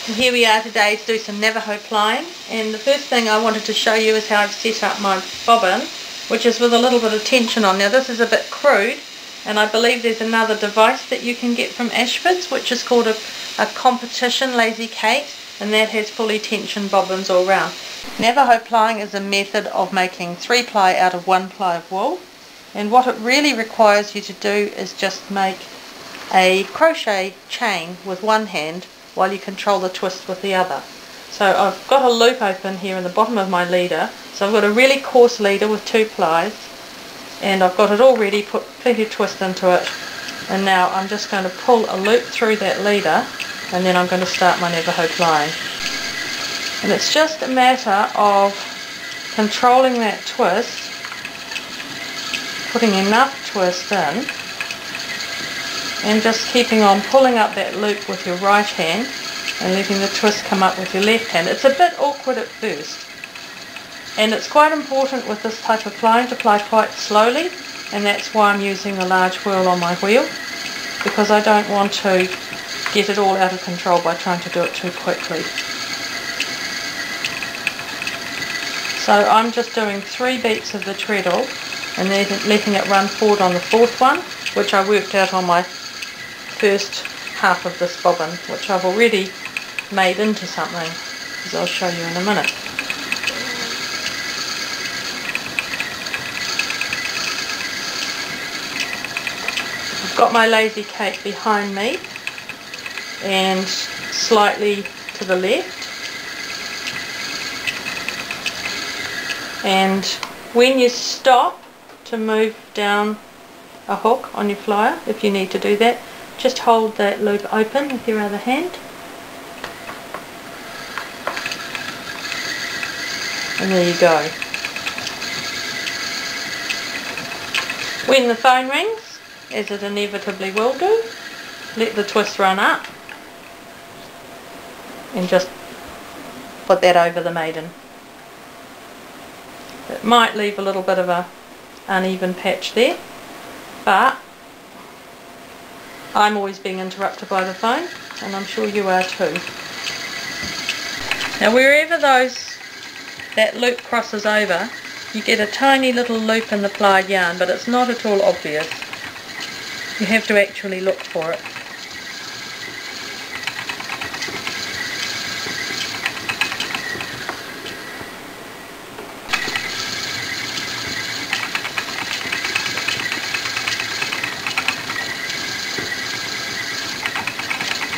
And here we are today to do some Navajo plying, and the first thing I wanted to show you is how I've set up my bobbin, which is with a little bit of tension on. Now this is a bit crude, and I believe there's another device that you can get from Ashford's which is called a competition lazy Kate, and that has fully tensioned bobbins all round. Navajo plying is a method of making 3-ply out of 1-ply of wool, and what it really requires you to do is just make a crochet chain with one hand while you control the twist with the other. So I've got a loop open here in the bottom of my leader, so I've got a really coarse leader with 2 plies, and I've got it all ready, put plenty of twist into it, and now I'm just going to pull a loop through that leader, and then I'm going to start my Navajo plying. And it's just a matter of controlling that twist, putting enough twist in, and just keeping on pulling up that loop with your right hand and letting the twist come up with your left hand. It's a bit awkward at first, and it's quite important with this type of plying to ply quite slowly, and that's why I'm using a large whirl on my wheel, because I don't want to get it all out of control by trying to do it too quickly. So I'm just doing 3 beats of the treadle and then letting it run forward on the 4th one, which I worked out on my first half of this bobbin, which I've already made into something, as I'll show you in a minute. I've got my lazy Kate behind me and slightly to the left, and when you stop to move down a hook on your flyer, if you need to do that, just hold that loop open with your other hand, and there you go. When the phone rings, as it inevitably will do, let the twist run up and just put that over the maiden. It might leave a little bit of a uneven patch there, but I'm always being interrupted by the phone, and I'm sure you are too. Now wherever that loop crosses over, you get a tiny little loop in the plied yarn, but it's not at all obvious. You have to actually look for it.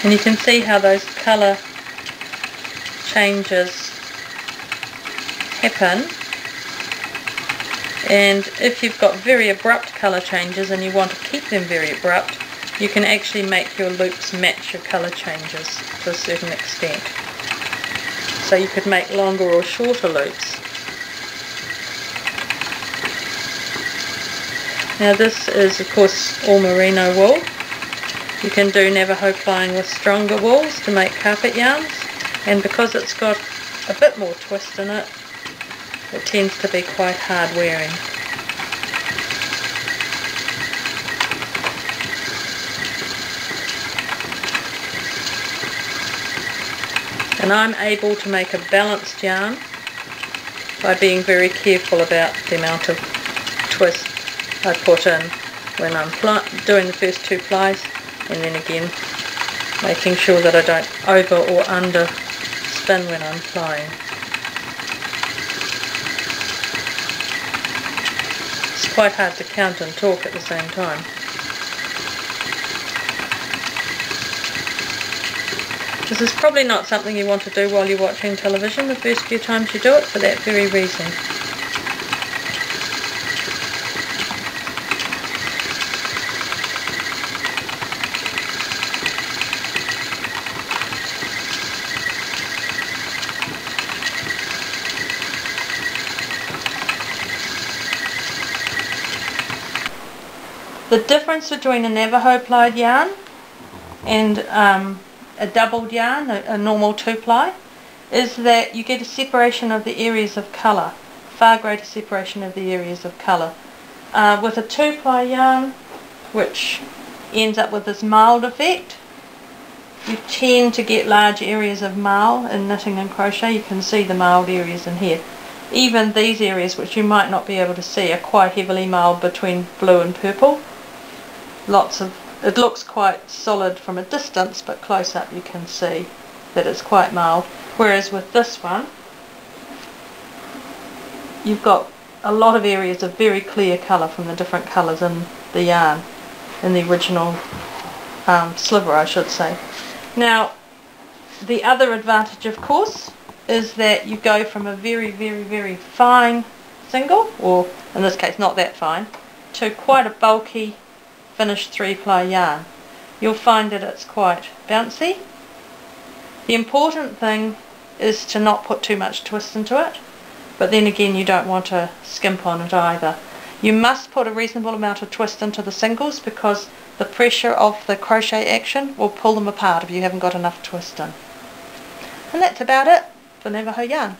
And you can see how those colour changes happen, and if you've got very abrupt colour changes and you want to keep them very abrupt, you can actually make your loops match your colour changes to a certain extent. So you could make longer or shorter loops. Now this is of course all merino wool. You can do Navajo plying with stronger wools to make carpet yarns, and because it's got a bit more twist in it, it tends to be quite hard wearing. And I'm able to make a balanced yarn by being very careful about the amount of twist I put in when I'm doing the first 2 plies, and then again making sure that I don't over or under spin when I'm plying. It's quite hard to count and talk at the same time. This is probably not something you want to do while you're watching television the first few times you do it, for that very reason. The difference between a Navajo plied yarn and a doubled yarn, a normal 2-ply, is that you get a separation of the areas of colour, far greater separation of the areas of colour. With a 2-ply yarn, which ends up with this mild effect, you tend to get large areas of marl in knitting and crochet. You can see the marled areas in here. Even these areas, which you might not be able to see, are quite heavily marled between blue and purple. It looks quite solid from a distance, but close up you can see that it's quite marled. Whereas with this one, you've got a lot of areas of very clear colour from the different colours in the yarn, in the original sliver, I should say. Now, the other advantage, of course, is that you go from a very, very, very fine single, or in this case not that fine, to quite a bulky finished 3-ply yarn. You'll find that it's quite bouncy. The important thing is to not put too much twist into it, but then again you don't want to skimp on it either. You must put a reasonable amount of twist into the singles, because the pressure of the crochet action will pull them apart if you haven't got enough twist in. And that's about it for Navajo yarn.